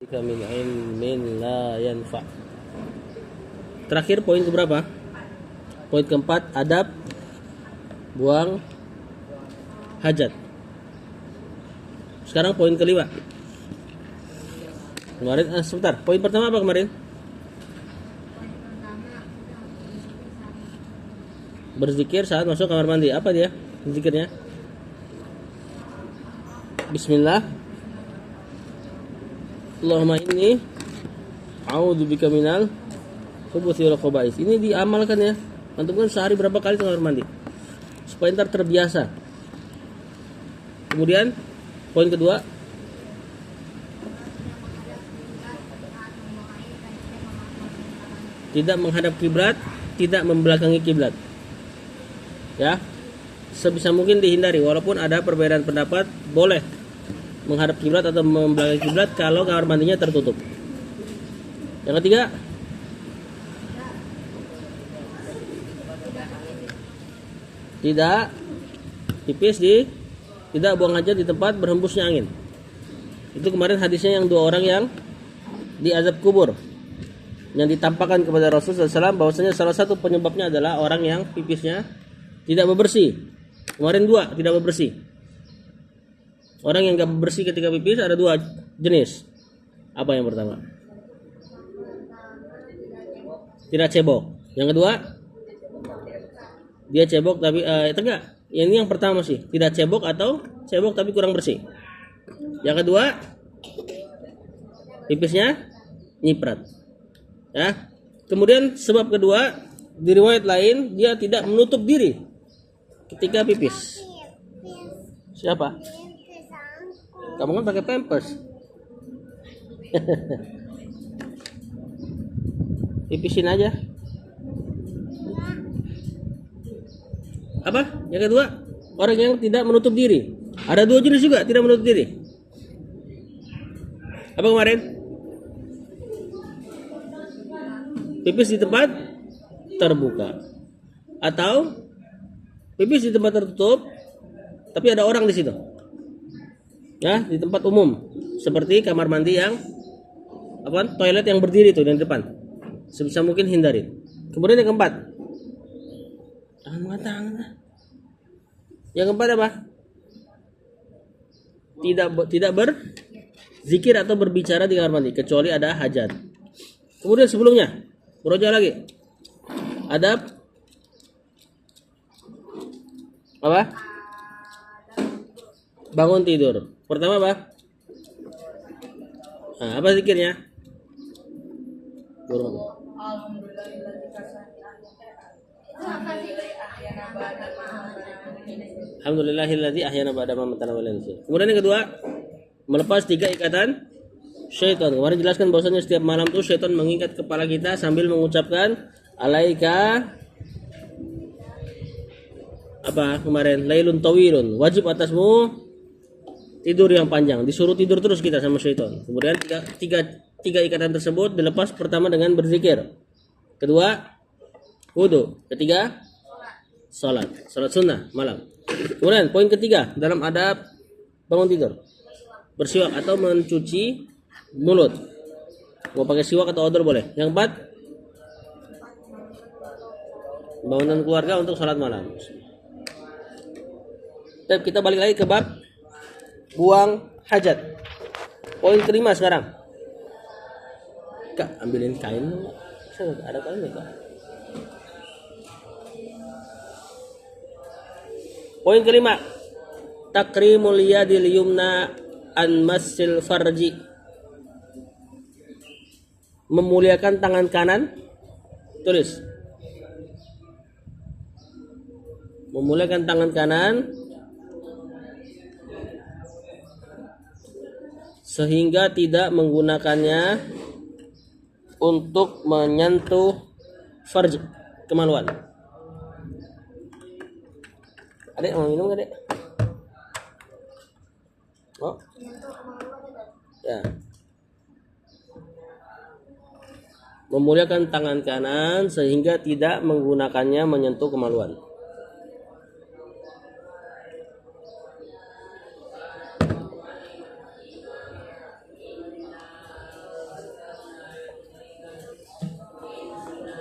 min ilmin la yanfa. Terakhir poin keberapa? Poin keempat, adab buang hajat. Sekarang poin kelima. Kemarin sebentar. Poin pertama apa kemarin? Berzikir saat masuk kamar mandi. Apa dia zikirnya? Bismillah. Allahumma inni a'udzubika minal khubuthi wal khaba'is. Ini diamalkan ya. Antum kan sehari berapa kali ke kamar mandi? Supaya ntar terbiasa. Kemudian poin kedua, tidak menghadap kiblat, tidak membelakangi kiblat. Ya. Sebisa mungkin dihindari, walaupun ada perbedaan pendapat, boleh menghadap kiblat atau membelakangi kiblat kalau kamar mandinya tertutup. Yang ketiga, tidak pipis tidak buang hajat di tempat berhembusnya angin. Itu kemarin hadisnya yang dua orang yang diazab kubur, yang ditampakkan kepada Rasulullah SAW bahwasanya salah satu penyebabnya adalah orang yang pipisnya tidak bebersih. Kemarin dua tidak bebersih. Orang yang tidak bebersih ketika pipis ada dua jenis. Apa yang pertama? Tidak cebok. Yang kedua, dia cebok tapi enggak. Ini yang pertama sih, tidak cebok atau cebok tapi kurang bersih. Yang kedua, pipisnya nyiprat. Ya. Kemudian sebab kedua, di riwayat lain dia tidak menutup diri ketika pipis. Siapa? Kamu kan pakai pampers. Pipisin aja. Apa? Yang kedua, orang yang tidak menutup diri. Ada dua jenis juga tidak menutup diri. Apa kemarin? Pipis di tempat terbuka atau pipis di tempat tertutup tapi ada orang di situ. Ya, di tempat umum seperti kamar mandi yang toilet yang berdiri itu di depan. Sebisa mungkin hindari. Kemudian yang keempat, tangan. Yang keempat apa? Tidak berzikir atau berbicara di kamar mandi kecuali ada hajat. Kemudian sebelumnya, beroja lagi. Adab apa? Bangun tidur. Pertama apa? Nah, apa zikirnya? Alhamdulillahilladzi ahyana ba'da ma amatana wa ilayhi nusyur. Kemudian yang kedua, melepas 3 ikatan syaitan. Kemarin jelaskan bahwasanya setiap malam tuh syaitan mengikat kepala kita sambil mengucapkan alaika apa kemarin? Lailun tawilun. Wajib atasmu tidur yang panjang. Disuruh tidur terus kita sama syaitan. Kemudian tiga ikatan tersebut dilepas pertama dengan berzikir. Kedua, wudu. Ketiga, salat sunnah malam. Kemudian poin ketiga dalam adab bangun tidur, bersiwak atau mencuci mulut. Mau pakai siwak atau odol boleh. Yang keempat, bangunan keluarga untuk salat malam. Kita balik lagi ke bab buang hajat. Poin kelima sekarang. Kak, ambilin kain. Ada kain ya, Kak? Poin kelima, takrimul yadil yumna an masil farji. Memuliakan tangan kanan. Tulis. Memuliakan tangan kanan sehingga tidak menggunakannya untuk menyentuh farj, kemaluan. Adek mau minum nggak, Dek? Oh. Ya. Memuliakan tangan kanan sehingga tidak menggunakannya menyentuh kemaluan.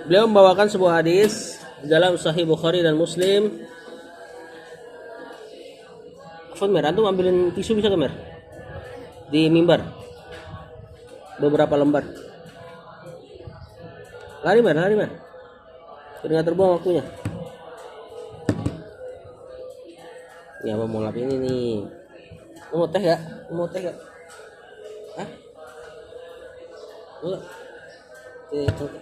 Beliau membawakan sebuah hadis dalam Sahih Bukhari dan Muslim. Afwan Mer, antum ambilin tisu bisa ke Mer? Di mimbar. Beberapa lembar. Lari Mer. Biar nggak terbuang waktunya. Ini apa mau lapin ini nih? Mau teh gak? Hah? Enggak. Oke.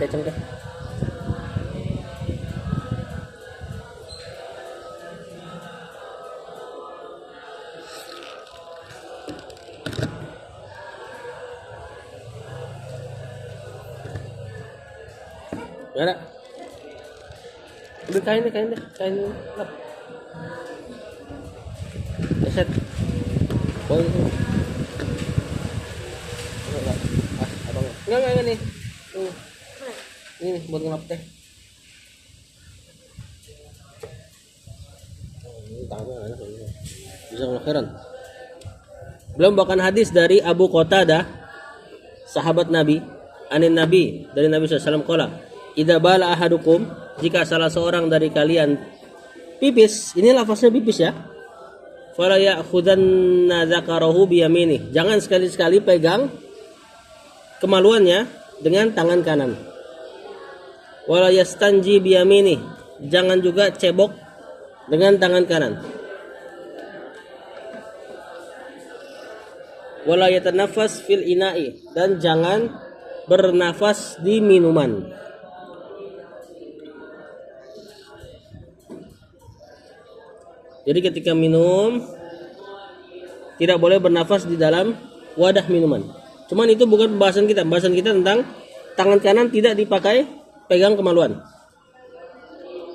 Keceng deh. Gak ada. Udah kain deh. Lap. Set. Boy itu. Enggak nih. Ini buat ngelap teh. Ini tangannya enak ini. Bisa ngelakhiran. Belum bahkan hadis dari Abu Qatadah, sahabat Nabi, anin Nabi, dari Nabi SAW qala, idza bala ahadukum, jika salah seorang dari kalian pipis, ini lafaznya pipis ya. Fala ya'khudanna dzakarahu biyaminih. Jangan sekali-sekali pegang kemaluannya dengan tangan kanan. Wala yastanji biyaminih. Jangan juga cebok dengan tangan kanan. Wala yatanafas fil ina'i, dan jangan bernafas di minuman. Jadi ketika minum tidak boleh bernafas di dalam wadah minuman. Cuman itu bukan pembahasan kita. Pembahasan kita tentang tangan kanan tidak dipakai pegang kemaluan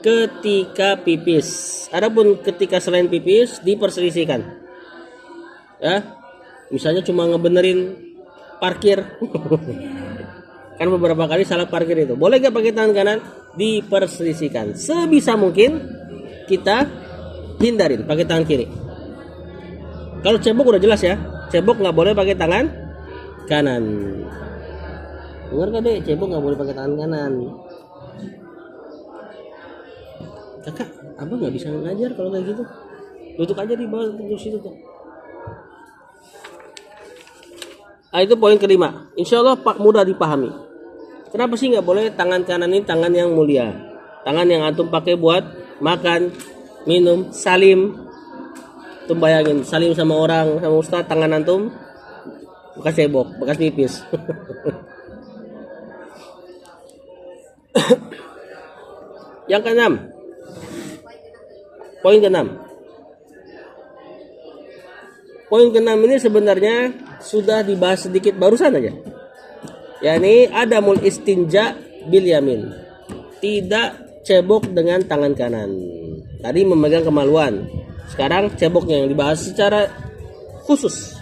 ketika pipis. Adapun ketika selain pipis diperselisihkan. Ya. Misalnya cuma ngebenerin parkir. Kan beberapa kali salah parkir itu. Boleh gak pakai tangan kanan? Diperselisihkan. Sebisa mungkin kita hindarin pakai tangan kiri. Kalau cebok udah jelas ya. Cebok nggak boleh pakai tangan kanan. Dengar gak deh? Cebok nggak boleh pakai tangan kanan. Kakak, abang nggak bisa ngajar kalau kayak gitu. Duduk aja di bawah terus situ tuh. Nah, itu poin kelima. Insya Allah Pak mudah dipahami. Kenapa sih nggak boleh tangan kanan ini tangan yang mulia? Tangan yang antum pakai buat makan, minum, salim. Antum bayangin, salim sama orang, sama ustaz, tangan antum bekas cebok, bekas pipis. Yang keenam. Poin keenam. Poin keenam ini sebenarnya sudah dibahas sedikit barusan aja. yakni adamul istinja bil yamin. Tidak cebok dengan tangan kanan. Tadi memegang kemaluan. Sekarang ceboknya yang dibahas secara khusus.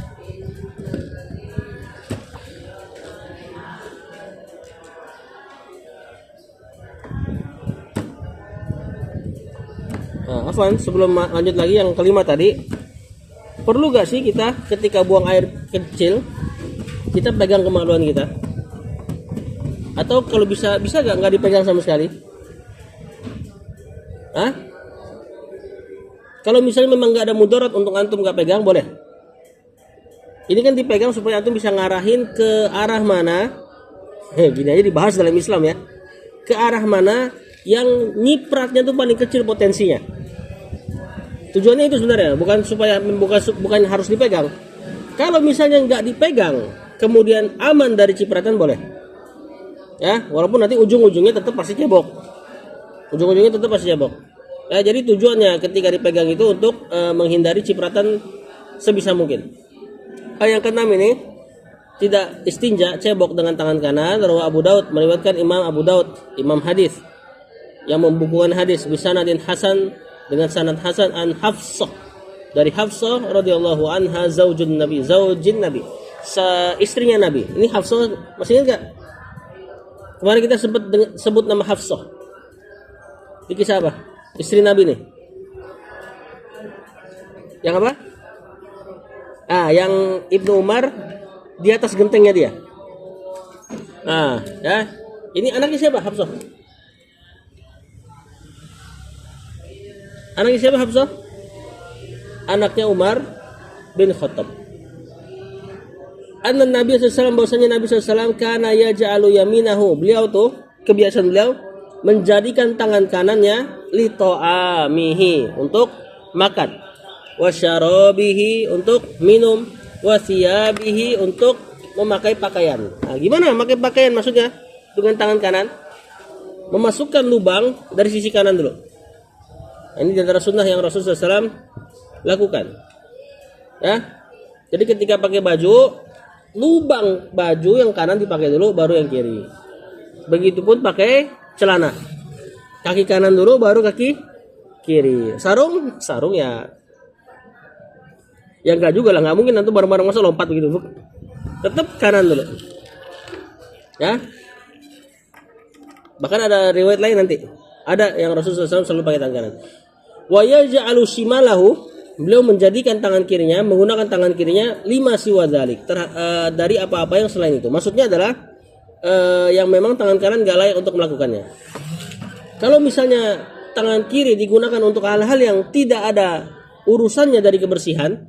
Nah, Afwan, sebelum lanjut lagi yang kelima tadi, perlu gak sih kita ketika buang air kecil kita pegang kemaluan kita? Atau kalau bisa nggak dipegang sama sekali? Hah? Kalau misalnya memang nggak ada mudarat untuk antum nggak pegang, boleh. Ini kan dipegang supaya antum bisa ngarahin ke arah mana. Gini aja dibahas dalam Islam ya. Ke arah mana yang nyipratnya tuh paling kecil potensinya. Tujuannya itu sebenarnya bukan harus dipegang. Kalau misalnya nggak dipegang, kemudian aman dari cipratan, boleh. Ya, walaupun nanti ujung-ujungnya tetap pasti cebok. Ya, jadi tujuannya ketika dipegang itu untuk menghindari cipratan sebisa mungkin. Yang keenam ini, tidak istinja cebok dengan tangan kanan. Rawi Abu Daud, meriwayatkan Imam Abu Daud, imam hadis yang membukukan hadis bisanadin hasan, dengan sanad hasan, an Hafsah, dari Hafsah radhiyallahu anha, zaujin Nabi, istrinya Nabi. Ini Hafsah, masih ingat enggak? Kemarin kita sebut nama Hafsah. Di kisah apa? Istri Nabi nih. Yang apa? Yang Ibnu Umar di atas gentengnya dia. Nah, ya. Ini anaknya siapa? Hafsah. Anaknya siapa Hafsah? Anaknya Umar bin Khattab. Anna Nabi SAW, bahwasanya Nabi SAW kana yaj'alu yaminahu. Beliau tuh kebiasaan beliau menjadikan tangan kanannya li ta'amihi, untuk makan, wa syarabihi, untuk minum, wa thiyabihi, untuk memakai pakaian. Nah, gimana memakai pakaian maksudnya? Dengan tangan kanan memasukkan lubang dari sisi kanan dulu. Nah, ini antara sunnah yang Rasulullah SAW lakukan. Ya, jadi ketika pakai baju, lubang baju yang kanan dipakai dulu, baru yang kiri. Begitupun pakai celana, kaki kanan dulu, baru kaki kiri. Sarung ya enggak juga lah, nggak mungkin nanti bareng-bareng masa lompat begitu. Tetap kanan dulu. Ya. Bahkan ada riwayat lain nanti. Ada yang Rasulullah SAW selalu pakai tangan kanan. Wa yaj'alu shimalahu, beliau menjadikan tangan kirinya, menggunakan tangan kirinya lima siwa dzalik, dari apa-apa yang selain itu. Maksudnya adalah yang memang tangan kanan gak layak untuk melakukannya. Kalau misalnya tangan kiri digunakan untuk hal-hal yang tidak ada urusannya dari kebersihan,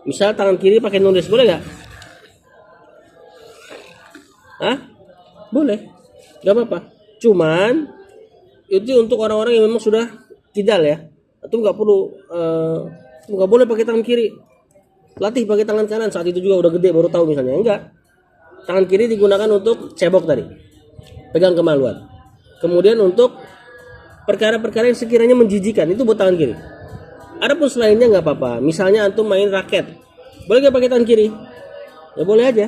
misal tangan kiri pakai nulis, boleh gak? Hah? Boleh, gak apa-apa. Cuman itu untuk orang-orang yang memang sudah kidal ya, atau nggak perlu, nggak boleh pakai tangan kiri. Latih pakai tangan kanan, saat itu juga udah gede baru tahu misalnya. Enggak, tangan kiri digunakan untuk cebok tadi, pegang kemaluan. Kemudian untuk perkara-perkara yang sekiranya menjijikan, itu buat tangan kiri. Adapun selainnya nggak apa-apa. Misalnya antum main raket, boleh nggak pakai tangan kiri? Ya boleh aja.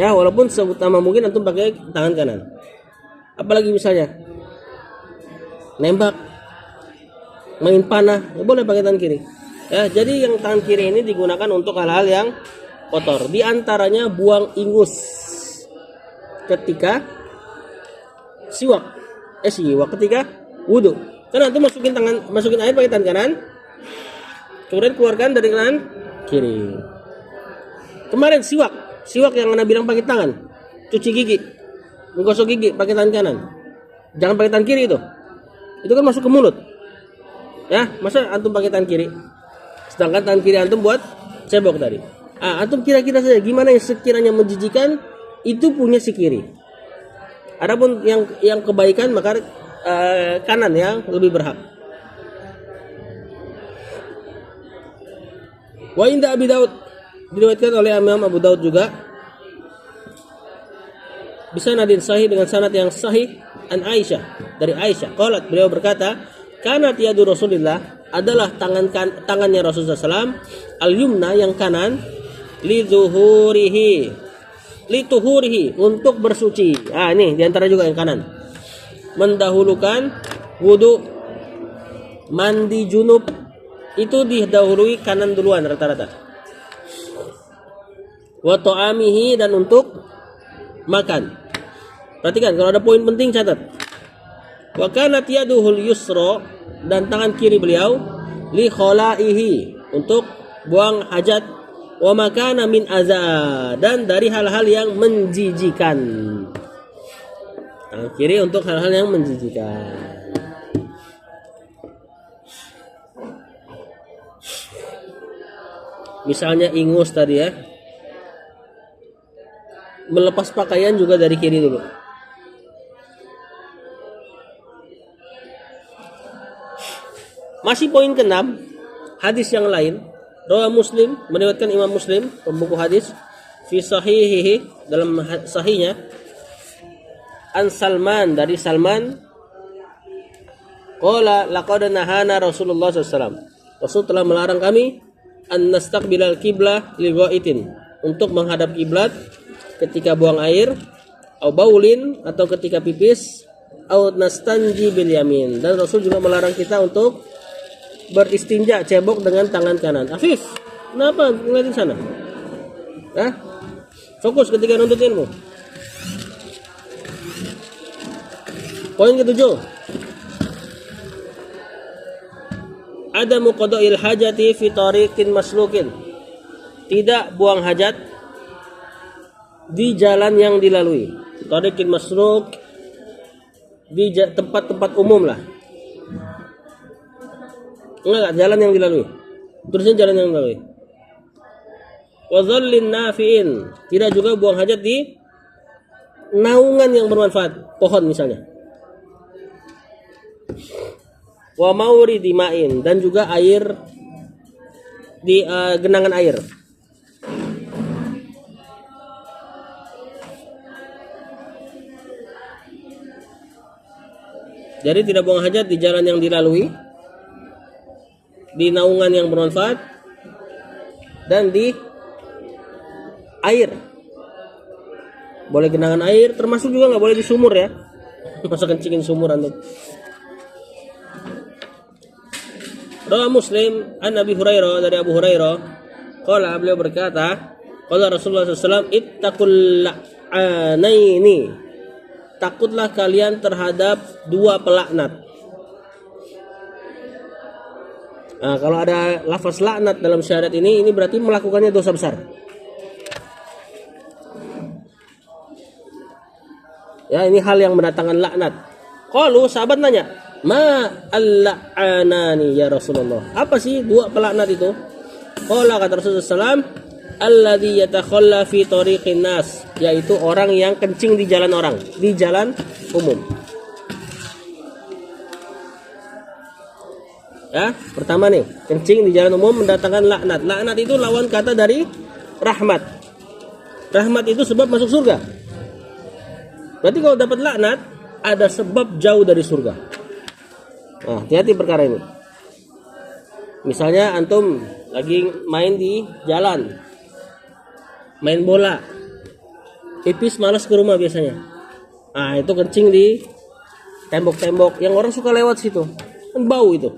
Ya, walaupun seutama mungkin antum pakai tangan kanan. Apalagi misalnya nembak, main panah, ya boleh pakai tangan kiri. Ya, jadi yang tangan kiri ini digunakan untuk hal-hal yang kotor. Di antaranya buang ingus ketika siwak ketika wudu. Karena itu masukin air pakai tangan kanan, kemudian keluarkan dari kanan kiri. Kemarin siwak yang Anda bilang pakai tangan, cuci gigi, menggosok gigi pakai tangan kanan, jangan pakai tangan kiri itu kan masuk ke mulut. Ya, masa antum pakai tangan kiri, sedangkan tangan kiri antum buat cebok tadi. Antum kira-kira saja gimana yang sekiranya menjijikan itu punya si kiri. Adapun yang kebaikan maka kanan yang lebih berhak. Wa inda Abi Daud, diriwayatkan oleh Imam Abu Daud juga, bisa nadin sahih dengan sanad yang sahih, an Aisyah, dari Aisyah qalat, beliau berkata, kanat yadu Rasulillah, adalah tangannya Rasulullah SAW, al-yumna yang kanan, lituhurihi, untuk bersuci. Ini diantara juga yang kanan, mendahulukan wudu, mandi junub, itu didahului kanan duluan rata-rata. Wa ta'amihi, dan untuk makan. Perhatikan, kalau ada poin penting catat. Wa kanat yaduhul yusra, dan tangan kiri beliau, li khalaihi, untuk buang hajat, wa makana min azza, dan dari hal-hal yang menjijikan. Tangan kiri untuk hal-hal yang menjijikan. Misalnya ingus tadi ya, melepas pakaian juga dari kiri dulu. Masih poin ke-6, hadis yang lain. Rawi Muslim, meriwayatkan Imam Muslim, pembuku hadis, fi sahihihi, dalam sahihnya, an Salman, dari Salman, qala laqad nahana Rasulullah SAW, Rasul telah melarang kami an nastaqbilal qiblah li ghaitin, untuk menghadap kiblat ketika buang air, au baulin, atau ketika pipis, au nastanji bil yamin, dan Rasul juga melarang kita untuk beristinja, cebok dengan tangan kanan. Afif, kenapa ngeliatin sana? Fokus ketika nuntut ilmu. Poin ke-7, ada muqada'il hajati fi tariqin maslukin, tidak buang hajat di jalan yang dilalui. Tariqil masruk, di tempat-tempat umum lah. Enggak, jalan yang dilalui. Terusnya jalan yang dilalui. Wa dhallin nafi'in, tidak juga buang hajat di naungan yang bermanfaat, pohon misalnya. Wa mauridi ma'in, dan juga air di genangan air. Jadi tidak buang hajat di jalan yang dilalui, di naungan yang bermanfaat, dan di air. Boleh genangan air, termasuk juga nggak boleh di sumur ya. Masa kencingin sumur antum. Rawi Muslim an Abi Hurairah, dari Abu Hurairah, qala, beliau berkata, qala Rasulullah SAW, ittaqul la'anaini, takutlah kalian terhadap dua pelaknat. Nah, kalau ada lafaz laknat dalam syariat ini berarti melakukannya dosa besar. Ya, ini hal yang mendatangkan laknat. Qalu, sahabat nanya, ma al-la'anani ya Rasulullah? Apa sih dua pelaknat itu? Qala, kata Rasulullah SAW, alladzi yatakhalla fi tariqin nas, yaitu orang yang kencing di jalan orang, di jalan umum. Ya, pertama nih, kencing di jalan umum mendatangkan laknat. Laknat itu lawan kata dari rahmat. Rahmat itu sebab masuk surga. Berarti kalau dapat laknat, ada sebab jauh dari surga. Nah, hati-hati perkara ini. Misalnya antum lagi main di jalan, main bola, pipis malas ke rumah biasanya. Nah, itu kencing di tembok-tembok yang orang suka lewat situ, kan bau itu,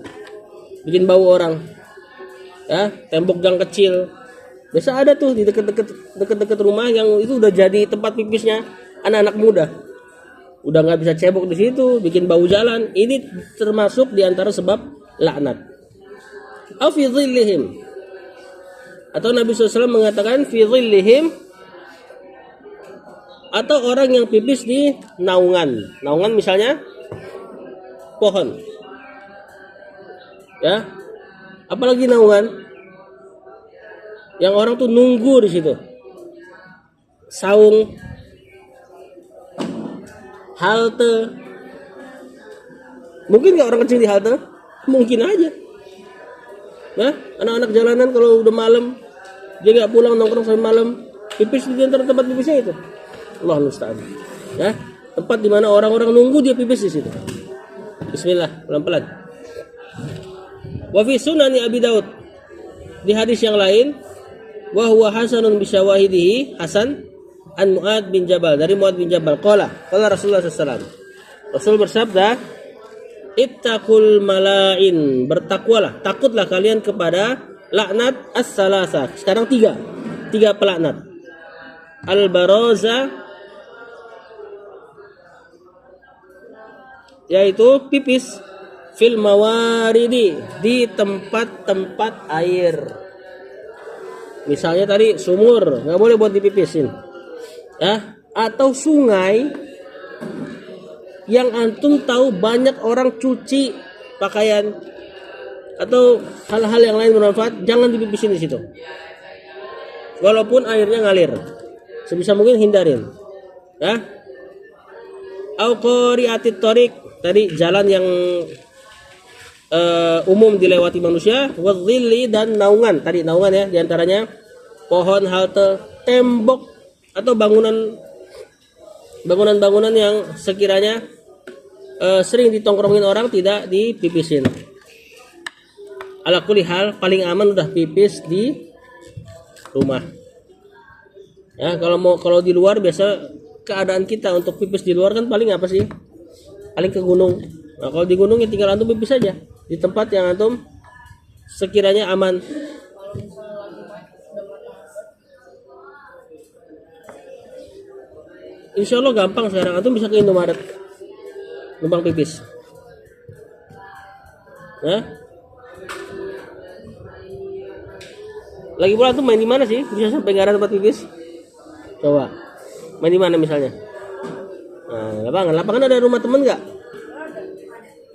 bikin bau orang. Ya, tembok gang kecil, biasa ada tuh di dekat-dekat rumah yang itu udah jadi tempat pipisnya anak-anak muda. Udah nggak bisa cebok di situ, bikin bau jalan. Ini termasuk diantara sebab laknat. Au fi dhillihim, atau Nabi SAW mengatakan fi dhillihim, atau orang yang pipis di naungan. Naungan misalnya pohon. Ya. Apalagi naungan yang orang tuh nunggu di situ. Saung, halte. Mungkin nggak orang kencing di halte? Mungkin aja. Nah, anak-anak jalanan kalau udah malam, dia nggak pulang nongkrong sampai malam, pipis di antara tempat pipisnya itu. Allah musta'an. Ya, tempat di mana orang-orang nunggu dia pipis di situ. Bismillah, pelan-pelan. Wa fi sunani Abi Daud, di hadis yang lain, wa huwa hasanun bi syawahidihi, hasan an Mu'ad bin Jabal, dari Mu'ad bin Jabal, qala Rasulullah SAW. Rasul bersabda, ittaqul mala'in, bertakwalah, takutlah kalian kepada laknat as-salasa. Sekarang tiga pelaknat. Al-baraza, yaitu pipis, fil mawaridi, di tempat-tempat air. Misalnya tadi sumur, nggak boleh buat dipipisin. Ya, atau sungai yang antum tahu banyak orang cuci pakaian atau hal-hal yang lain bermanfaat, jangan dipipisin di situ. Walaupun airnya ngalir, sebisa mungkin hindarin. Ya. Au qari'atit thariq, tadi jalan yang umum dilewati manusia, wadhilli, dan naungan. Tadi naungan ya, diantaranya pohon, halte, tembok, atau bangunan-bangunan yang sekiranya sering ditongkrongin orang, tidak dipipisin. Ala kulli hal, paling aman udah pipis di rumah. Ya, kalau di luar, biasa keadaan kita untuk pipis di luar kan paling apa sih? Paling ke gunung. Nah, kalau di gunung ya tinggal antum pipis aja di tempat yang antum sekiranya aman. Insya Allah gampang sekarang, antum bisa ke Indomaret numpang pipis. Nah, lagi pula antum main di mana sih bisa sampai nggak ada tempat pipis? Coba Main di mana misalnya? Nah, lapangan. Lapangan ada rumah teman nggak?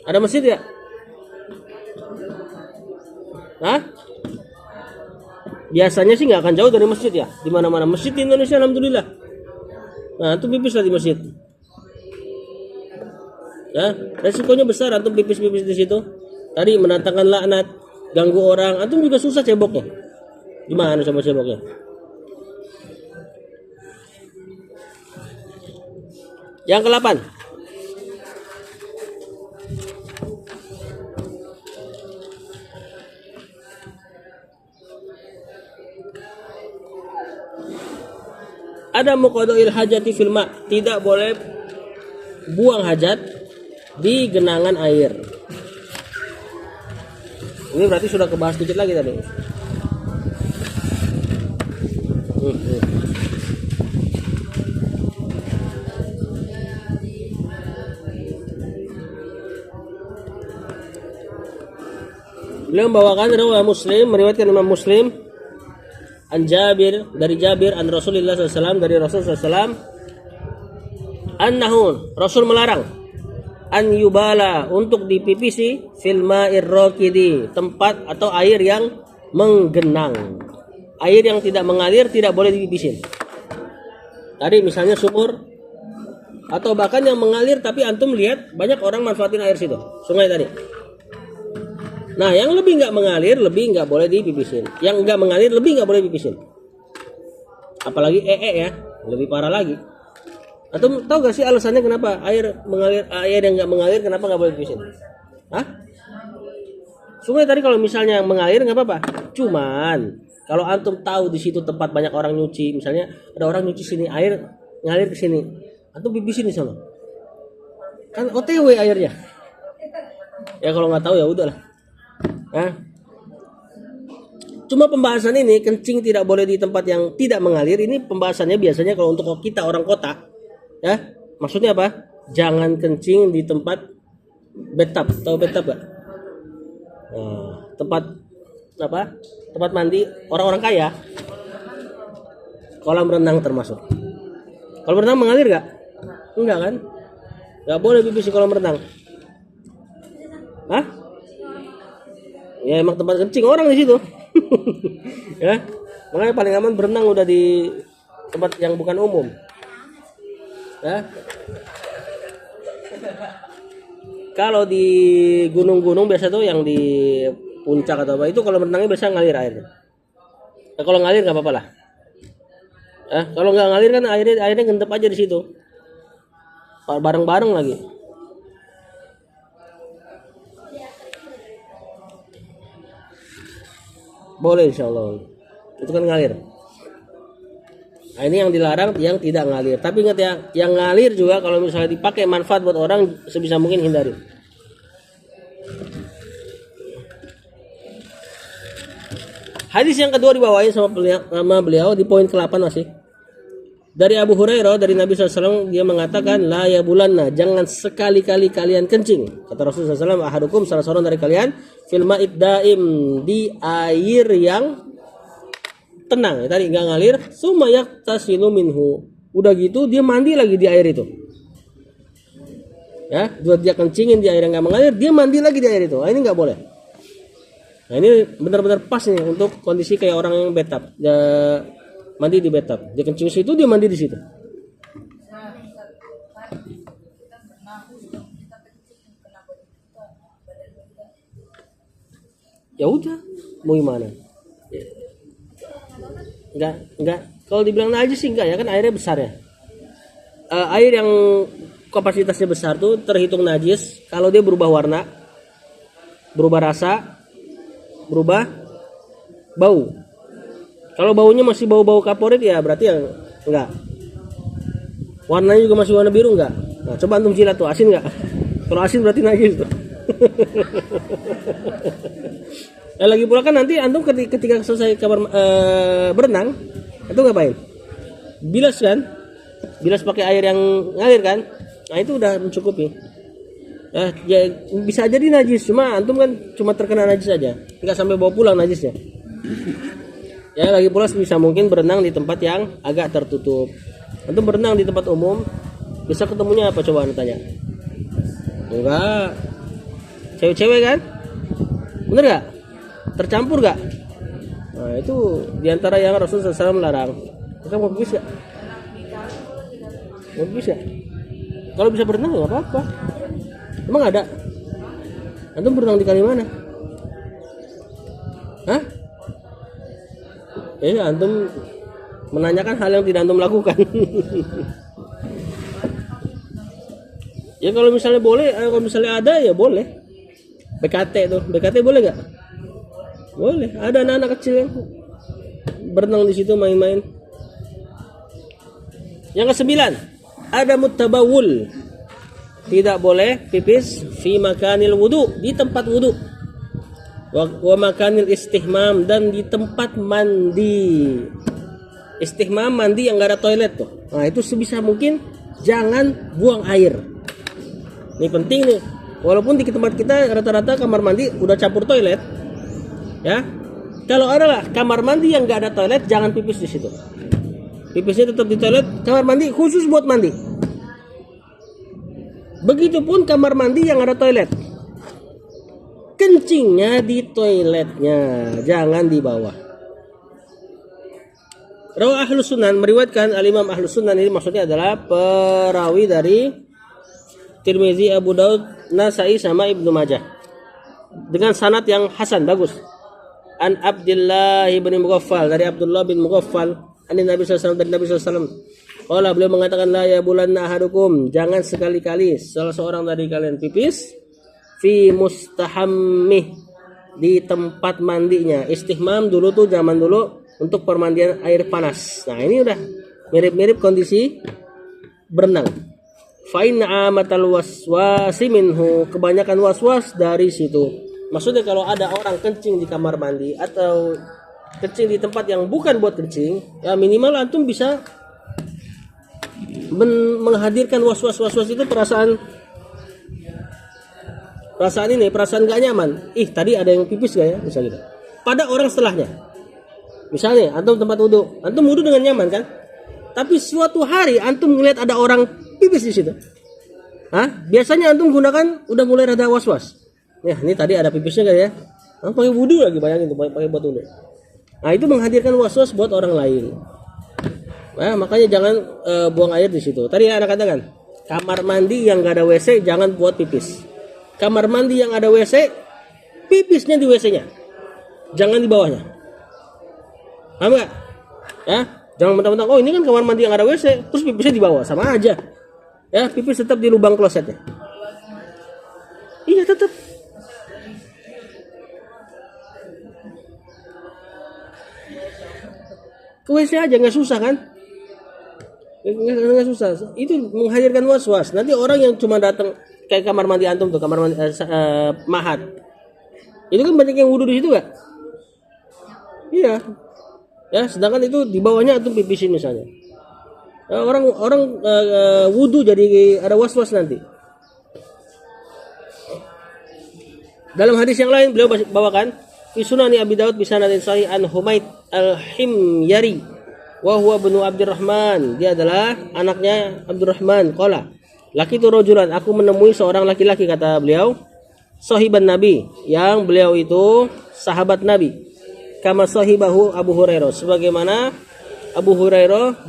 Ada masjid ya? Hah? Biasanya sih nggak akan jauh dari masjid ya. Di mana-mana masjid di Indonesia, alhamdulillah. Nah, antum pipis lah di masjid. Ya, resikonya besar antum pipis-pipis di situ. Tadi mendatangkan laknat, ganggu orang. Antum juga susah ceboknya. Gimana coba ceboknya? Yang ke-8. Ada muqaddail hajati fil ma, tidak boleh buang hajat di genangan air. Ini berarti sudah kebahas dikit lagi tadi. Beliau membawakan riwayat Muslim, meriwayatkan Imam Muslim an Jabir, dari Jabir an Rasulullah SAW, dari Rasul SAW, annahu, Rasul melarang an yubala, untuk dipipisi fil ma'ir raqidi, tempat atau air yang menggenang. Air yang tidak mengalir tidak boleh dipipisin. Tadi misalnya sumur, atau bahkan yang mengalir tapi antum lihat banyak orang manfaatin air situ, sungai tadi. Nah, yang lebih nggak mengalir lebih nggak boleh dipipisin. Yang nggak mengalir lebih nggak boleh dipipisin. Apalagi ya, lebih parah lagi. Atau tahu gak sih alasannya kenapa air mengalir, air yang nggak mengalir kenapa nggak boleh dipipisin? Hah? Sungai tadi kalau misalnya yang mengalir nggak apa-apa. Cuman kalau antum tahu di situ tempat banyak orang nyuci, misalnya ada orang nyuci sini, air ngalir ke sini, antum pipisin di sana. Kan OTW airnya. Ya kalau nggak tahu ya udahlah. Nah, cuma pembahasan ini kencing tidak boleh di tempat yang tidak mengalir. Ini pembahasannya biasanya kalau untuk kita orang kota, ya maksudnya apa? Jangan kencing di tempat bathtub. Tahu bathtub gak? Nah, tempat apa? Tempat mandi orang-orang kaya. Kolam renang termasuk. Kolam renang mengalir gak? Enggak kan? Gak boleh pipis di kolam renang. Hah? Ya emang tempat kencing orang di situ. Ya. Makanya paling aman berenang udah di tempat yang bukan umum. Ya. Kalau di gunung-gunung biasa tuh yang di puncak atau apa itu kalau berenangnya biasa ngalir airnya. Nah, kalau ngalir nggak apa-apa lah. Kalau nggak ngalir kan airnya gendep aja di situ. Bareng-bareng lagi. Boleh insyaallah. Itu kan ngalir. Nah, ini yang dilarang yang tidak ngalir. Tapi ingat ya, yang ngalir juga kalau misalnya dipakai manfaat buat orang sebisa mungkin hindari. Hadis yang kedua dibawain sama beliau di poin ke-8 masih. Dari Abu Hurairah dari Nabi SAW dia mengatakan la ya bulanna, jangan sekali-kali kalian kencing. Kata Rasulullah SAW, ahadukum, salah seorang dari kalian fil ma'id daim, di air yang tenang. Tadi enggak ngalir, summa yaktasilu minhu. Udah gitu dia mandi lagi di air itu. Ya, dia kencingin di air yang enggak mengalir, dia mandi lagi di air itu. Nah, ini enggak boleh. Nah, ini benar-benar pas nih untuk kondisi kayak orang yang bathtub. Mandi di bathtub, dia kencing situ, dia mandi di situ. Ya udah, mau gimana? Enggak. Kalau dibilang najis sih enggak ya, kan airnya besar ya. Air yang kapasitasnya besar tuh terhitung najis kalau dia berubah warna, berubah rasa, berubah bau. Kalau baunya masih bau-bau kaporit ya berarti ya enggak. Warnanya juga masih warna biru enggak. Nah, coba antum jilat tuh, asin enggak? Kalau asin berarti najis tuh. Ya lagi pula kan nanti antum ketika selesai berenang, itu ngapain? Bilas kan? Bilas pakai air yang ngalir kan? Nah, itu udah mencukupi. Ya bisa jadi najis, cuma antum kan cuma terkena najis aja, enggak sampai bawa pulang najisnya. Ya lagi pula bisa mungkin berenang di tempat yang agak tertutup. Antum berenang di tempat umum, bisa ketemunya apa coba anda tanya? Enggak. Cewek-cewek kan? Bener gak? Tercampur gak? Nah itu diantara yang Rasulullah SAW melarang. Kita mau pipis gak? Mau pipis gak? Kalau bisa berenang gak apa-apa. Emang ada? Antum berenang di kali mana? Hah? Antum menanyakan hal yang tidak antum lakukan. Ya kalau misalnya boleh, kalau misalnya ada ya boleh. BKT tuh, BKT boleh gak? Boleh. Ada anak-anak kecil yang berenang di situ main-main. Yang kesembilan, ada mutabawul. Tidak boleh pipis fi makanil wudu, di tempat wudu. Wa makanil istihmam, dan di tempat mandi. Istihmam mandi yang gak ada toilet tuh. Nah itu sebisa mungkin jangan buang air. Ini penting nih. Walaupun di tempat kita rata-rata kamar mandi udah campur toilet, ya. Kalau adalah kamar mandi yang gak ada toilet, jangan pipis di situ. Pipisnya tetap di toilet. Kamar mandi khusus buat mandi. Begitupun kamar mandi yang ada toilet. Kencingnya di toiletnya, jangan di bawah. Rawah Ahlus Sunan meriwayatkan, Al-Imam Ahlus Sunan ini maksudnya adalah perawi dari Tirmizi, Abu Daud, Nasai sama Ibnu Majah dengan sanad yang hasan, bagus. An Abdullah bin Mughaffal, dari Abdullah bin Mughaffal, dari Nabi SAW, dari Nabi SAW. Qala, beliau mengatakan, la yabulanna ahadukum, jangan sekali-kali salah seorang dari kalian pipis fi mustahammih, di tempat mandinya. Istihmam dulu tuh zaman dulu untuk permandian air panas. Nah ini udah mirip-mirip kondisi berenang. Fa'in amatal waswasi minhu, kebanyakan waswas dari situ. Maksudnya kalau ada orang kencing di kamar mandi atau kencing di tempat yang bukan buat kencing, ya minimal antum bisa menghadirkan waswas itu perasaan gak nyaman. Tadi ada yang pipis gak ya, misalnya gitu. Pada orang setelahnya. Misalnya antum tempat wudu, antum wudu dengan nyaman kan? Tapi suatu hari antum ngeliat ada orang pipis di situ. Biasanya antum gunakan udah mulai rada was-was. Ya, ini tadi ada pipisnya kan ya? Pakai wudu lagi, bayangin tuh, pakai buat wudu. Nah, itu menghadirkan was-was buat orang lain. Nah, makanya jangan buang air di situ. Tadi ada katakan, kamar mandi yang gak ada WC jangan buat pipis. Kamar mandi yang ada WC, pipisnya di WC-nya. Jangan di bawahnya. Paham gak? Ya, jangan mentang-mentang, oh ini kan kamar mandi yang ada WC, terus pipisnya di bawah, sama aja. Ya, pipis tetap di lubang klosetnya. Iya, tetap. Ke WC aja, nggak susah kan? Nggak susah. Itu menghadirkan was-was. Nanti orang yang cuma datang kayak kamar mandi antum tuh, kamar mandi mahat. Itu kan banyak yang wudu di situ gak? Iya. Ya, sedangkan itu di bawahnya antum pipisin misalnya. Orang wudu jadi ada was-was nanti. Dalam hadis yang lain beliau bawakan fi Sunani Abi Daud bi sanadin sahih an Humaid al-Himyari wa huwa ibnu Abdurrahman, dia adalah anaknya Abdurrahman. Qala, lakitu rajulan, aku menemui seorang laki-laki, kata beliau, sahiban Nabi, yang beliau itu sahabat Nabi, kama sahibahu Abu Hurairah, sebagaimana Abu Hurairah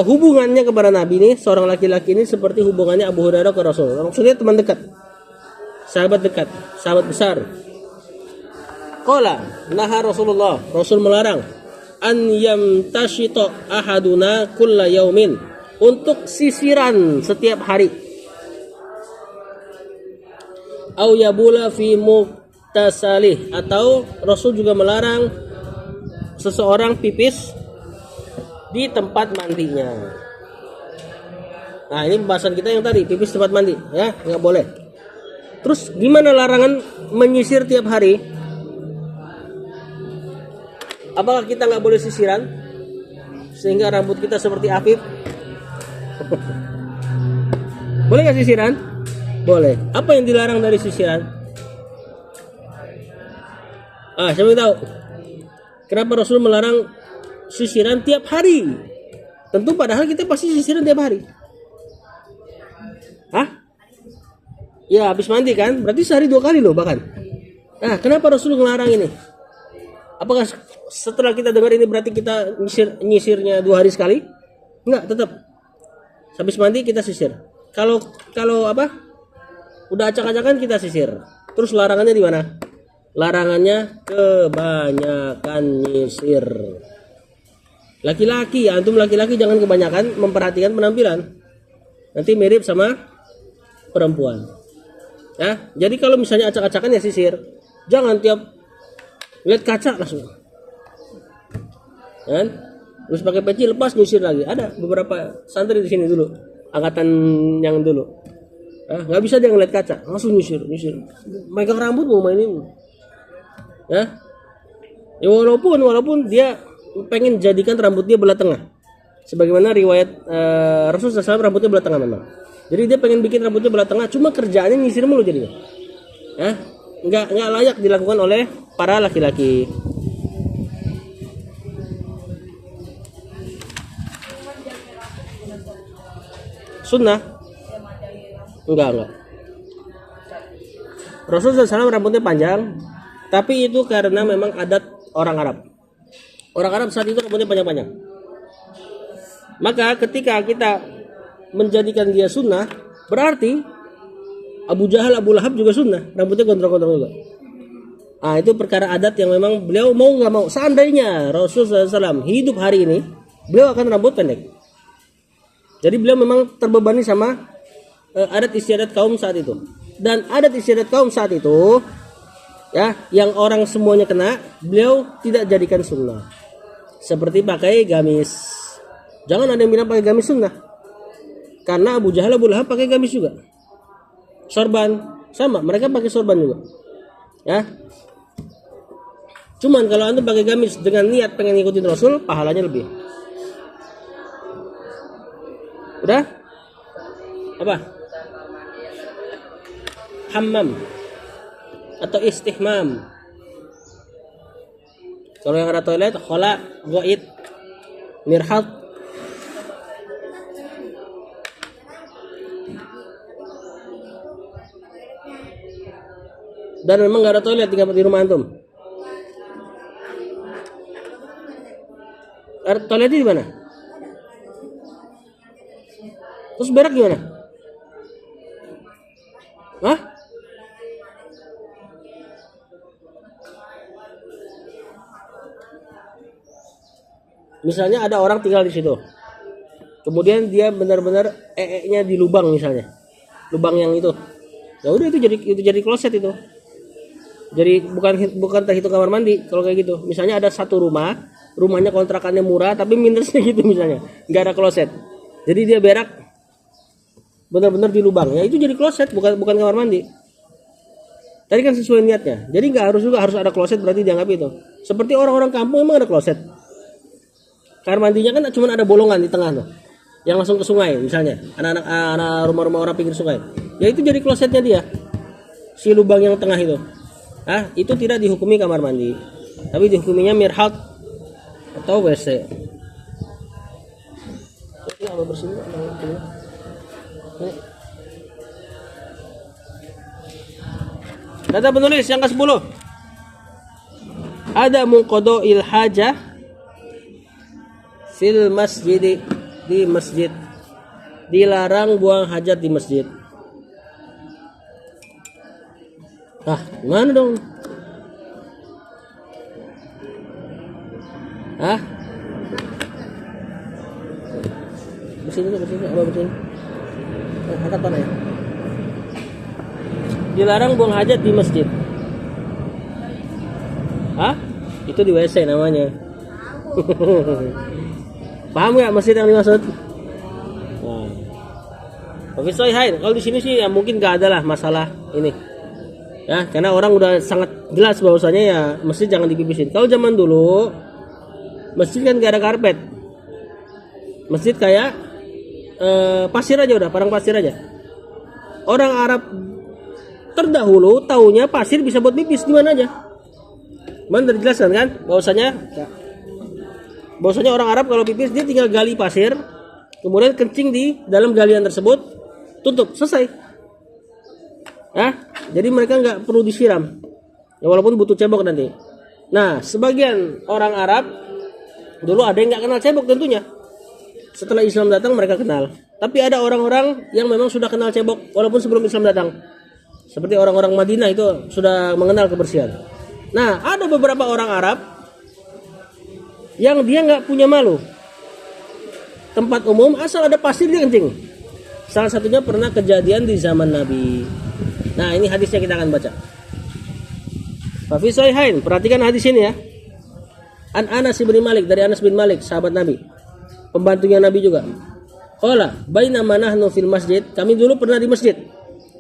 hubungannya kepada Nabi ini, seorang laki-laki ini seperti hubungannya Abu Hurairah ke Rasul. Maksudnya teman dekat, sahabat dekat, sahabat besar. Qala, naha Rasulullah, Rasul melarang an yamtashita ahaduna kulla yaumin, untuk sisiran setiap hari. Au yabula fi muktasalih, atau Rasul juga melarang seseorang pipis di tempat mandinya. Nah, ini pembahasan kita yang tadi, pipis tempat mandi, ya, nggak boleh. Terus gimana larangan menyisir tiap hari? Apakah kita nggak boleh sisiran sehingga rambut kita seperti Afif? Boleh nggak sisiran? Boleh. Apa yang dilarang dari sisiran? Siapa yang tahu? Kenapa Rasul melarang sisiran tiap hari? Tentu padahal kita pasti sisiran tiap hari. Hah? Ya habis mandi kan, berarti sehari 2 kali loh bahkan. Nah, kenapa Rasul ngelarang ini? Apakah setelah kita dengar ini berarti kita nyisirnya 2 hari sekali? Enggak, tetap. Habis mandi kita sisir. Kalau apa? Udah acak-acakan kita sisir. Terus larangannya di mana? Larangannya kebanyakan nyisir. Laki-laki, antum laki-laki jangan kebanyakan memperhatikan penampilan. Nanti mirip sama perempuan. Ya, jadi kalau misalnya acak-acakan ya sisir. Jangan tiap lihat kaca langsung. Kan? Terus pakai peci lepas nyisir lagi. Ada beberapa santri di sini dulu, angkatan yang dulu. Nggak bisa dia ngeliat kaca, langsung nyisir. Megang rambut mau mainin. Ya, walaupun dia pengen jadikan rambut dia belah tengah, sebagaimana riwayat Rasulullah SAW rambutnya belah tengah memang. Jadi dia pengen bikin rambutnya belah tengah, cuma kerjaannya nyisir mulu jadinya. Ya, nggak layak dilakukan oleh para laki-laki. Sunnah? Enggak. Rasulullah SAW rambutnya panjang, tapi itu karena memang adat orang Arab. Orang Arab saat itu rambutnya panjang-panjang. Maka ketika kita menjadikan dia sunnah, berarti Abu Jahal, Abu Lahab juga sunnah, rambutnya gondrong-gondrong juga. Itu perkara adat yang memang beliau mau nggak mau. Seandainya Rasulullah SAW hidup hari ini, beliau akan rambut pendek. Jadi beliau memang terbebani sama adat istiadat kaum saat itu. Dan adat istiadat kaum saat itu, ya, yang orang semuanya kena, beliau tidak jadikan sunnah. Seperti pakai gamis. Jangan ada yang bilang pakai gamis sunnah. Karena Abu Jahal, Abu Lahab pakai gamis juga. Sorban sama, mereka pakai sorban juga. Ya. Cuman kalau antum pakai gamis dengan niat pengen ngikutin Rasul, pahalanya lebih. Udah? Apa? Hammam atau istihmam. Kalau yang ada toilet, khala, ghaid, mirhat. Dan memang nggak ada toilet di rumah antum. Toiletnya di mana? Terus berak gimana? Hah? Misalnya ada orang tinggal di situ. Kemudian dia benar-benar nya di lubang misalnya. Lubang yang itu. Ya udah itu jadi kloset itu. Jadi bukan terhitung kamar mandi kalau kayak gitu. Misalnya ada satu rumahnya kontrakannya murah tapi minusnya gitu misalnya. Enggak ada kloset. Jadi dia berak benar-benar di lubang. Ya itu jadi kloset bukan kamar mandi. Tadi kan sesuai niatnya. Jadi nggak harus ada kloset berarti dianggap itu. Seperti orang-orang kampung emang ada kloset. Kamar mandinya kan cuma ada bolongan di tengah tuh, yang langsung ke sungai misalnya. Anak rumah-rumah orang pinggir sungai. Ya itu jadi klosetnya dia. Si lubang yang tengah itu. Itu tidak dihukumi kamar mandi, tapi dihukuminya mirhat atau WC. Apa bersih? Kata penulis yang ke-10. Ada munqadha'il hajah fil masjid, di masjid. Dilarang buang hajat di masjid. Gimana dong? Bersihin. Angkat tanah ya. Dilarang buang hajat di masjid. Itu di WC namanya. Paham nggak masjid yang dimaksud? Oke, kalau di sini sih ya mungkin nggak ada lah masalah ini. Ya, karena orang udah sangat jelas bahwasanya ya masjid jangan dipipisin. Kalau zaman dulu masjid kan gak ada karpet. Masjid kayak pasir aja udah, padang pasir aja. Orang Arab terdahulu taunya pasir bisa buat pipis di mana aja. Mana dijelaskan kan bahwasanya Bahwasanya orang Arab kalau pipis dia tinggal gali pasir, kemudian kencing di dalam galian tersebut, tutup, selesai. Jadi mereka nggak perlu disiram. Ya walaupun butuh cebok nanti. Nah, sebagian orang Arab dulu ada yang nggak kenal cebok tentunya. Setelah Islam datang mereka kenal. Tapi ada orang-orang yang memang sudah kenal cebok walaupun sebelum Islam datang. Seperti orang-orang Madinah itu sudah mengenal kebersihan. Nah, ada beberapa orang Arab yang dia nggak punya malu. Tempat umum asal ada pasir dia kencing. Salah satunya pernah kejadian di zaman Nabi. Nah, ini hadisnya kita akan baca. Fa fi sahihain, perhatikan hadis ini ya. An Anas bin Malik, dari Anas bin Malik, sahabat Nabi. Pembantunya Nabi juga. Qala, bainama nahnu fil masjid, kami dulu pernah di masjid.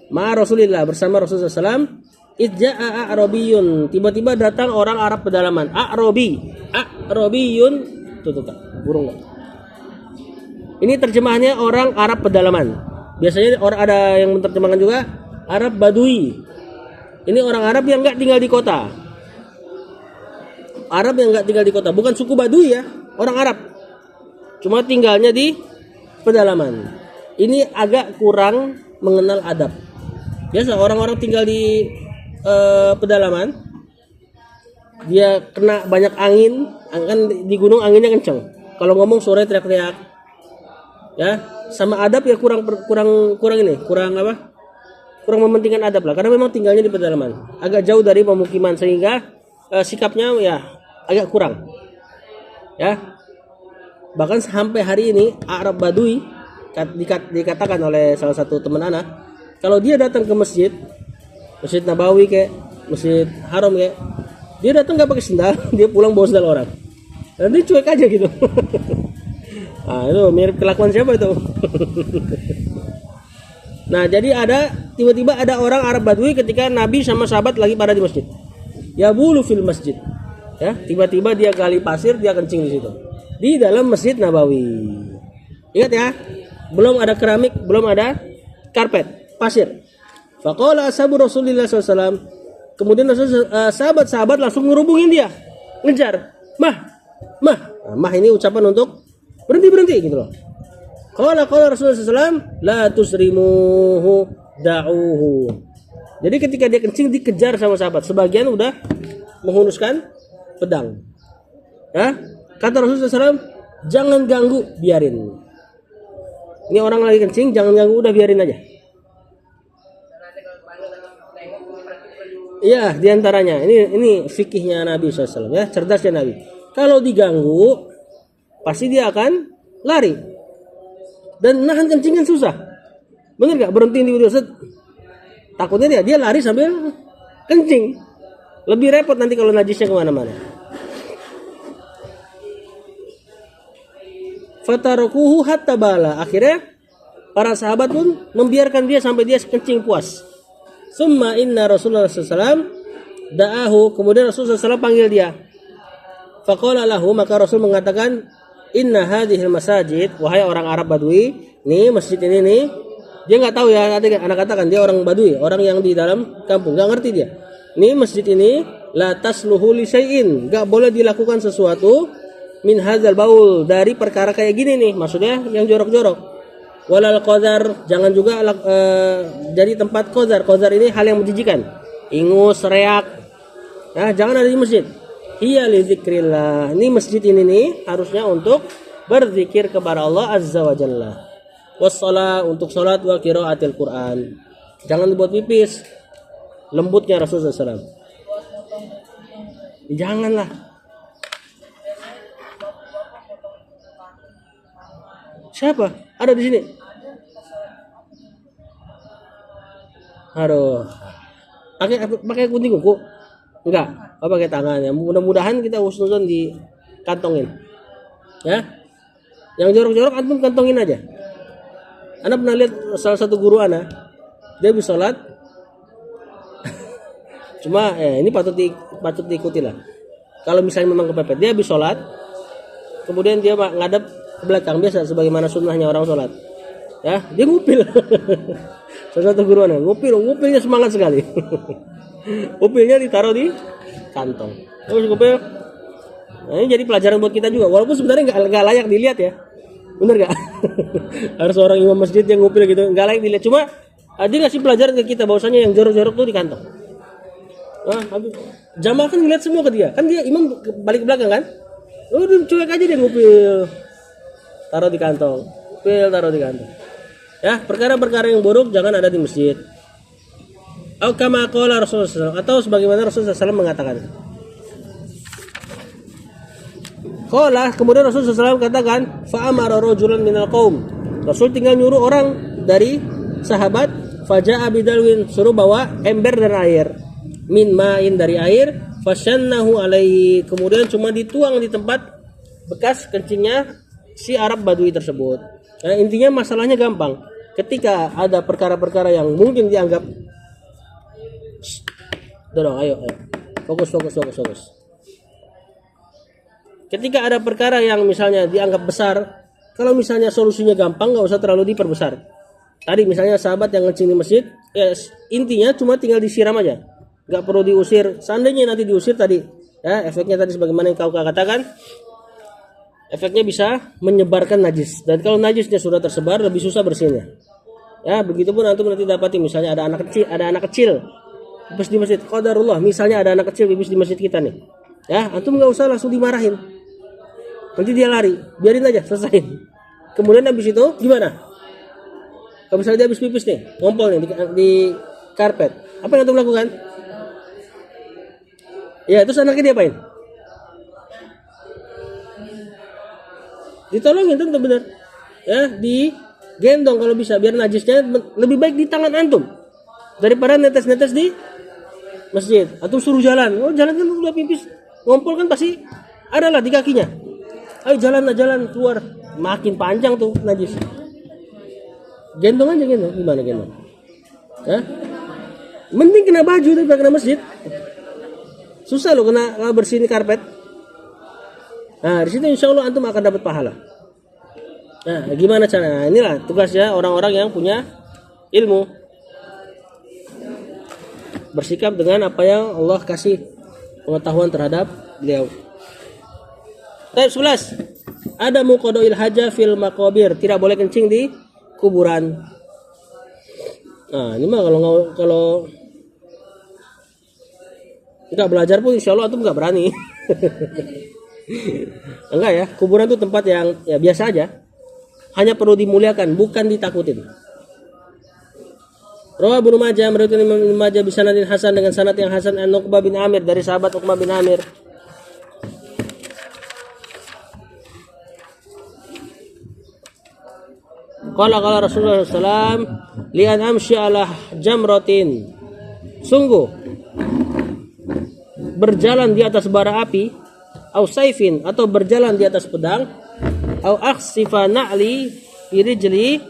Ma Rasulillah, bersama Rasulullah SAW. Idja'a A'rabiyun, tiba-tiba datang orang Arab pedalaman. A'rabiyun, tuh burung. Ini terjemahannya orang Arab pedalaman. Biasanya orang ada yang menerjemahkan juga Arab Badui. Ini orang Arab yang enggak tinggal di kota. Arab yang enggak tinggal di kota, bukan suku Badui ya, orang Arab. Cuma tinggalnya di pedalaman. Ini agak kurang mengenal adab. Biasa orang-orang tinggal di pedalaman, dia kena banyak angin, kan di gunung anginnya kencang. Kalau ngomong sore teriak-teriak, ya sama adab ya kurang ini, kurang mementingkan adab lah. Karena memang tinggalnya di pedalaman, agak jauh dari pemukiman sehingga sikapnya ya agak kurang, ya. Bahkan sampai hari ini Arab Badui dikatakan oleh salah satu teman anak, kalau dia datang ke masjid Nabawi kayak Masjid Haram kayak, dia datang nggak pakai sendal, dia pulang bawa sendal orang. Nanti cuek aja gitu. Nah, itu mirip kelakuan siapa itu? Nah, jadi tiba-tiba ada orang Arab Badui ketika Nabi sama sahabat lagi pada di masjid. Ya bulu fil masjid. Ya, tiba-tiba dia gali pasir, dia kencing di situ. Di dalam Masjid Nabawi. Ingat ya, belum ada keramik, belum ada karpet, pasir. Faqala ashabu Rasulillah SAW. Kemudian sahabat-sahabat langsung ngerubungin dia, ngejar. Mah ini ucapan untuk berhenti gitu loh. Qala Rasulullah SAW, la tusrimuhu da'uhu. Jadi ketika dia kencing dikejar sama sahabat. Sebagian udah menghunuskan pedang. Ya, kata Rasulullah SAW, jangan ganggu, biarin. Ini orang lagi kencing, jangan ganggu, udah biarin aja. Iya, diantaranya ini fikihnya Nabi SAW ya, cerdasnya Nabi. Kalau diganggu, pasti dia akan lari. Dan nahan kencing kan susah. Bener gak? Berhenti di video set. Takutnya dia lari sambil kencing. Lebih repot nanti kalau najisnya kemana-mana. Fatarukuhu hatta bala. Akhirnya para sahabat pun membiarkan dia sampai dia kencing puas. Summa inna Rasulullah SAW da'ahu. Kemudian Rasulullah SAW panggil dia. Faqala lahu, maka Rasul mengatakan, inna hadhil masajid, wahai orang Arab Badui, nih masjid ini nih. Dia nggak tahu ya, anak katakan dia orang Badui, orang yang di dalam kampung, nggak ngerti dia. Nih masjid ini la tasluhu li syai'in, nggak boleh dilakukan sesuatu min hadzal baul, dari perkara kayak gini nih, maksudnya yang jorok-jorok. Walal qadar, jangan juga jadi tempat qadar. Qadar ini hal yang menjijikan, ingus, reak. Nah, jangan ada di masjid. Iya li zikrillah. Ini masjid ini nih harusnya untuk berzikir kepada Allah Azza wa Jalla. Wassalah, untuk salat, wa qiraatil Quran. Jangan dibuat pipis. Lembutnya Rasulullah SAW. Janganlah. Siapa? Ada di sini. Aduh. Pakai gunting kuku? Enggak. Oh, pakai tangannya. Mudah-mudahan kita husnuzon dikantongin. Ya. Yang jorok-jorok antum kantongin aja. Ana pernah lihat salah satu guru ana, dia bisa sholat. Cuma ini patut diikuti lah. Kalau misalnya memang kepepet, dia habis sholat, kemudian dia ngadep ke belakang biasa sebagaimana sunnahnya orang sholat. Ya, dia ngupil. Salah satu guru ana ngupilnya semangat sekali. Upilnya ditaruh di kantong. Terus ngupil. Nah, ini jadi pelajaran buat kita juga. Walaupun sebenarnya nggak layak dilihat ya, bener nggak? Harus orang imam masjid yang ngupil gitu, nggak layak dilihat. Cuma dia ngasih pelajaran ke kita bahwasanya yang jorok-jorok tuh di kantong. Nah, jamaah kan ngeliat semua ke dia, kan dia imam balik ke belakang kan? Udah cuek aja dia ngupil, taruh di kantong, taruh di kantong. Ya, perkara-perkara yang buruk jangan ada di masjid. Atau kama qala Rasulullah SAW, atau sebagaimana Rasulullah SAW mengatakan. Qala, kemudian Rasulullah SAW katakan, fa amara rajulan minal qaum. Rasul tinggal nyuruh orang dari sahabat, faja'a bidalwin, suruh bawa ember dan air. Min ma'in, dari air, fasyannahu alaihi, kemudian cuma dituang di tempat bekas kencingnya si Arab Badui tersebut. Nah, intinya masalahnya gampang. Ketika ada perkara-perkara yang mungkin dianggap dorong, ayo. Fokus. Ketika ada perkara yang misalnya dianggap besar, kalau misalnya solusinya gampang, nggak usah terlalu diperbesar. Tadi misalnya sahabat yang ngecing di masjid, ya, intinya cuma tinggal disiram aja, nggak perlu diusir. Seandainya nanti diusir tadi, ya efeknya tadi sebagaimana yang kau katakan, efeknya bisa menyebarkan najis. Dan kalau najisnya sudah tersebar, lebih susah bersihnya. Ya, begitupun antum nanti dapati misalnya ada anak kecil pipis di masjid. Qadarullah, misalnya ada anak kecil pipis di masjid kita nih. Ya, antum nggak usah langsung dimarahin. Nanti dia lari, biarin aja, selesai. Kemudian habis itu gimana? Kalau misalnya dia habis pipis nih, ngompol nih di karpet, apa yang antum lakukan? Ya, terus anaknya diapain? Ditolongin tentu benar. Ya, digendong kalau bisa, biar najisnya lebih baik di tangan antum daripada netes-netes di masjid. Atau suruh jalan. Oh, jalan kan udah pipis, ngompol kan pasti ada lah di kakinya. Ayo jalan keluar, makin panjang tuh najis. Gendong aja, gimana gendong? Hah? Mending kena baju daripada kena masjid. Susah loh kena bersihin karpet. Nah, di situ insya Allah antum akan dapat pahala. Nah, gimana caranya? Nah, inilah tugasnya orang-orang yang punya ilmu. Bersikap dengan apa yang Allah kasih pengetahuan terhadap beliau. Ayat 11. Ada muqaddoil haja fil maqabir, tidak boleh kencing di kuburan. Nah, ini mah kalau enggak belajar pun insya Allah antum enggak berani. Enggak ya, kuburan itu tempat yang ya biasa aja. Hanya perlu dimuliakan, bukan ditakutin. Rawah Ibnu Majah, meriwayatkan Imam Ibnu Majah bi sanadin hasan, dengan sanad yang hasan, an Uqbah bin Amir, dari sahabat Uqbah bin Amir. Qala Rasulullah SAW, li'an amshi ala jamratin, sungguh berjalan di atas bara api, au saifin, atau berjalan di atas pedang, au akhsifa na'li fi rijli,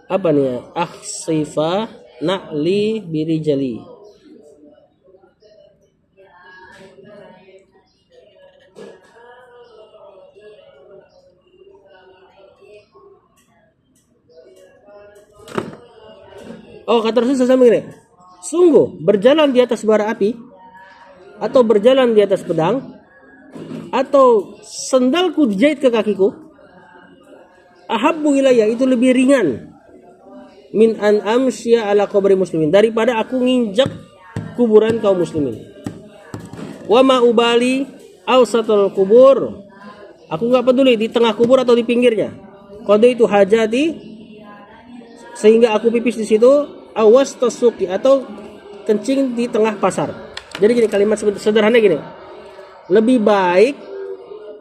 apa nih ya? Akhsifa na'li birijali. Oh, kata Rasul sama gini, sungguh berjalan di atas bara api, atau berjalan di atas pedang, atau sendalku dijahit ke kakiku, ahabbu ilayya, itu lebih ringan, min an amsya ala qabri muslimin, daripada aku nginjak kuburan kaum muslimin. Wa ma ubali awsatul kubur, aku nggak peduli di tengah kubur atau di pinggirnya. Qada itu hajati, sehingga aku pipis di situ, awas tasuki, atau kencing di tengah pasar. Jadi gini, kalimat sederhana gini, lebih baik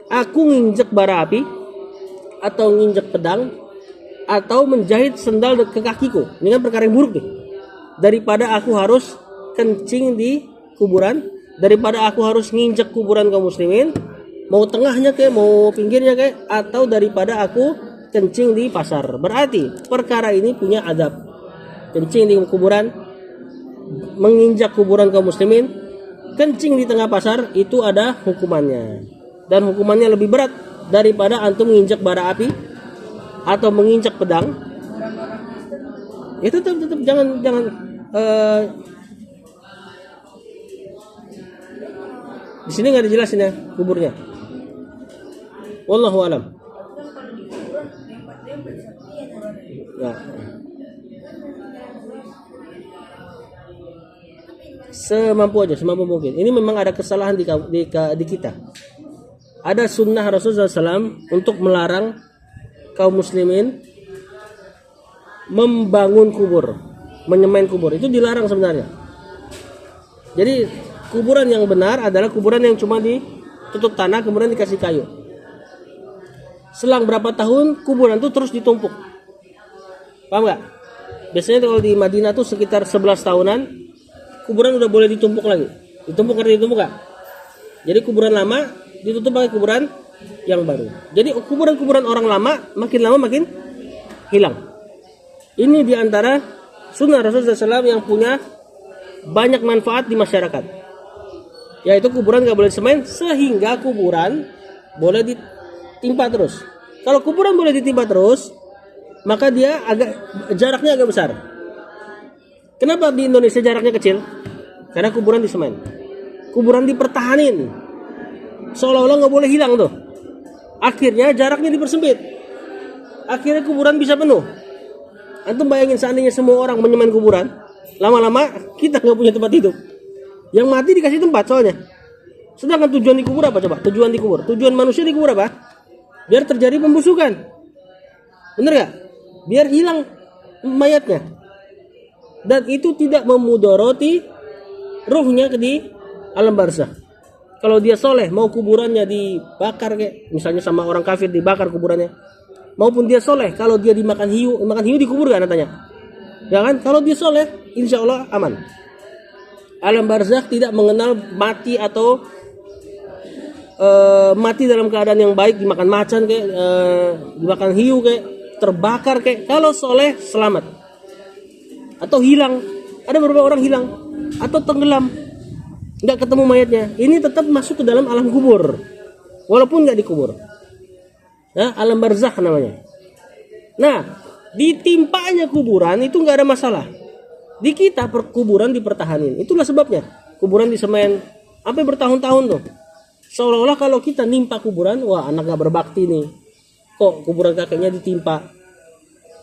aku nginjek bara api, atau nginjek pedang, atau menjahit sendal ke kakiku, ini kan perkara yang buruk nih, daripada aku harus kencing di kuburan, daripada aku harus nginjek kuburan kaum muslimin, mau tengahnya kayak, mau pinggirnya kayak, atau daripada aku kencing di pasar. Berarti perkara ini punya adab. Kencing di kuburan, menginjak kuburan kaum muslimin, kencing di tengah pasar, itu ada hukumannya. Dan hukumannya lebih berat daripada antum menginjak bara api, atau menginjak pedang, Itu tetap jangan eh, di sini nggak dijelasin ya kuburnya. Wallahu alam. Ya. Semampu mungkin. Ini memang ada kesalahan di kita. Ada sunnah Rasulullah SAW untuk melarang kaum muslimin membangun kubur, menyemain kubur. Itu dilarang sebenarnya. Jadi kuburan yang benar adalah kuburan yang cuma ditutup tanah kemudian dikasih kayu. Selang berapa tahun kuburan itu terus ditumpuk. Paham nggak? Biasanya kalau di Madinah tuh sekitar 11 tahunan kuburan udah boleh ditumpuk lagi. Ditumpuk nggak? Jadi kuburan lama ditutup pakai kuburan yang baru. Jadi kuburan-kuburan orang lama makin hilang. Ini diantara sunnah Rasulullah SAW yang punya banyak manfaat di masyarakat. Yaitu kuburan nggak boleh disemain sehingga kuburan boleh ditimpa terus. Kalau kuburan boleh ditimpa terus, maka dia jaraknya agak besar. Kenapa di Indonesia jaraknya kecil? Karena kuburan disemain. Kuburan dipertahanin. Seolah-olah nggak boleh hilang tuh. Akhirnya jaraknya dipersempit. Akhirnya kuburan bisa penuh. Antum bayangin seandainya semua orang menyemain kuburan, lama-lama kita nggak punya tempat hidup. Yang mati dikasih tempat soalnya. Sedangkan tujuan di kubur apa coba? Tujuan manusia di kubur apa? Biar terjadi pembusukan. Bener gak? Biar hilang mayatnya. Dan itu tidak memudoroti ruhnya di alam barzakh. Kalau dia soleh, mau kuburannya dibakar kayak misalnya sama orang kafir dibakar kuburannya. Maupun dia soleh, kalau dia dimakan hiu dikubur gak katanya? Ya kan? Kalau dia soleh, insya Allah aman. Alam barzakh tidak mengenal mati atau mati dalam keadaan yang baik, dimakan macan kayak, dimakan hiu kayak, terbakar kayak. Kalau soleh selamat. Atau hilang. Ada beberapa orang hilang atau tenggelam, nggak ketemu mayatnya. Ini tetap masuk ke dalam alam kubur, walaupun nggak dikubur. Nah, alam barzakh namanya. Nah, ditimpanya kuburan itu nggak ada masalah. Di kita perkuburan dipertahanin. Itulah sebabnya kuburan disemain sampai bertahun-tahun tuh. Seolah-olah kalau kita nimpa kuburan, wah anak nggak berbakti nih. Kok kuburan kakeknya ditimpa?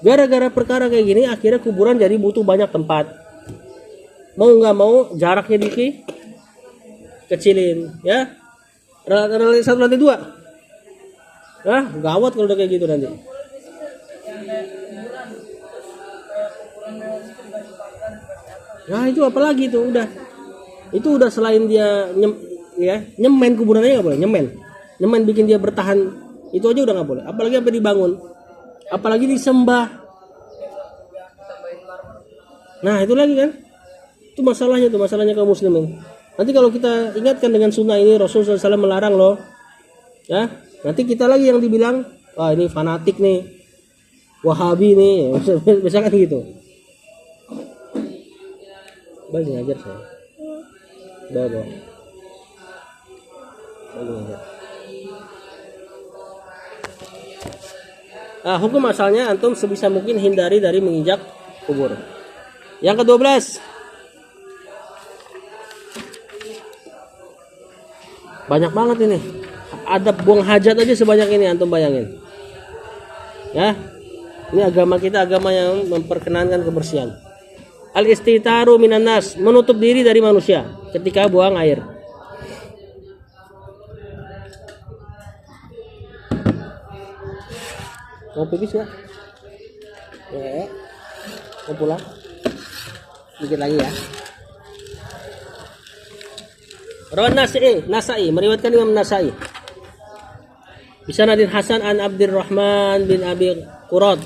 Gara-gara perkara kayak gini, akhirnya kuburan jadi butuh banyak tempat. Mau nggak mau jaraknya kecilin, ya. Lantai 1, lantai 2. Nah, gawat kalau udah kayak gitu nanti. Nah, itu apalagi itu udah. Itu udah selain dia nyemen kuburannya nggak boleh, nyemen bikin dia bertahan. Itu aja udah nggak boleh. Apalagi sampai dibangun. Apalagi disembah. Nah, itu lagi kan. Itu masalahnya kaum muslimin. Nanti kalau kita ingatkan dengan sunnah ini, Rasulullah SAW melarang loh. Ya, nanti kita lagi yang dibilang, wah ini fanatik nih, Wahabi nih, misalkan gitu. Baik ngajar saya. Bawa. Baik ngajar. Hukum asalnya antum sebisa mungkin hindari dari menginjak kubur. Yang ke-12. Banyak banget ini. Adab buang hajat aja sebanyak ini antum bayangin. Ya. Ini agama kita agama yang memperkenankan kebersihan. Al-istitaru minan nas, menutup diri dari manusia ketika buang air. Mau pipis ya? Ya. Mau pulang? Dikit lagi ya. Rawan Nasai meriwayatkan Imam Nasai. Bisanadin Hasan an Abdurrahman bin Abi Qurad.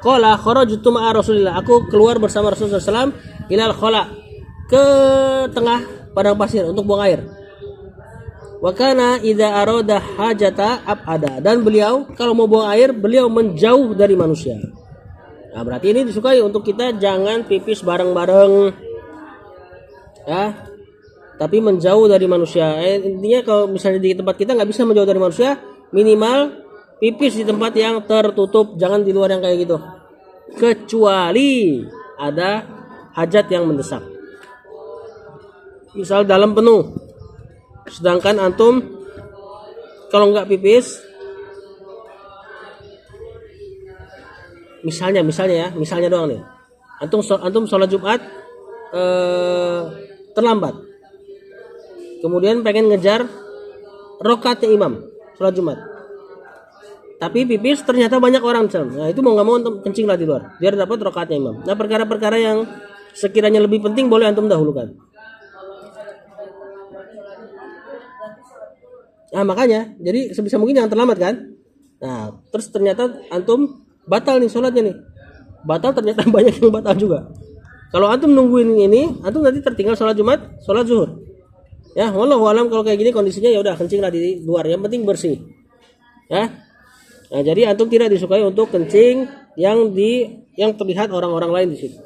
Qala kharajtu ma'a Rasulillah. Aku keluar bersama Rasulullah SAW ilal khala, ke tengah padang pasir untuk buang air. Wa kana idza arada hajata abada, dan beliau kalau mau buang air beliau menjauh dari manusia. Nah, berarti ini disukai untuk kita jangan pipis bareng-bareng. Ya. Tapi menjauh dari manusia. Intinya kalau misalnya di tempat kita nggak bisa menjauh dari manusia, minimal Pipis di tempat yang tertutup, jangan di luar yang kayak gitu. Kecuali ada hajat yang mendesak. Misal dalam penuh. Sedangkan antum kalau nggak pipis, misalnya doang nih. Antum sholat Jumat terlambat. Kemudian pengen ngejar rakaatnya imam sholat Jumat. Tapi pipis ternyata banyak orang misalnya. Nah, itu mau nggak mau antum kencing lah di luar biar dapat rakaatnya imam. Nah, perkara-perkara yang sekiranya lebih penting boleh antum dahulukan. Nah, makanya jadi sebisa mungkin jangan terlambat kan. Nah, terus ternyata antum batal nih sholatnya nih. Batal ternyata banyak yang batal juga. Kalau antum nungguin ini, antum nanti tertinggal sholat Jumat, sholat zuhur. Ya, wallahu alam kalau kayak gini kondisinya ya udah kencing lah di luar. Yang penting bersih. Ya. Nah, jadi antum tidak disukai untuk kencing yang terlihat orang-orang lain di situ.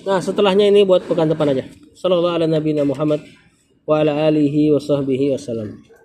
Nah, setelahnya ini buat pekan depan aja. Sallallahu ala nabiyina Muhammad wa ala alihi wa sahbihi wasallam.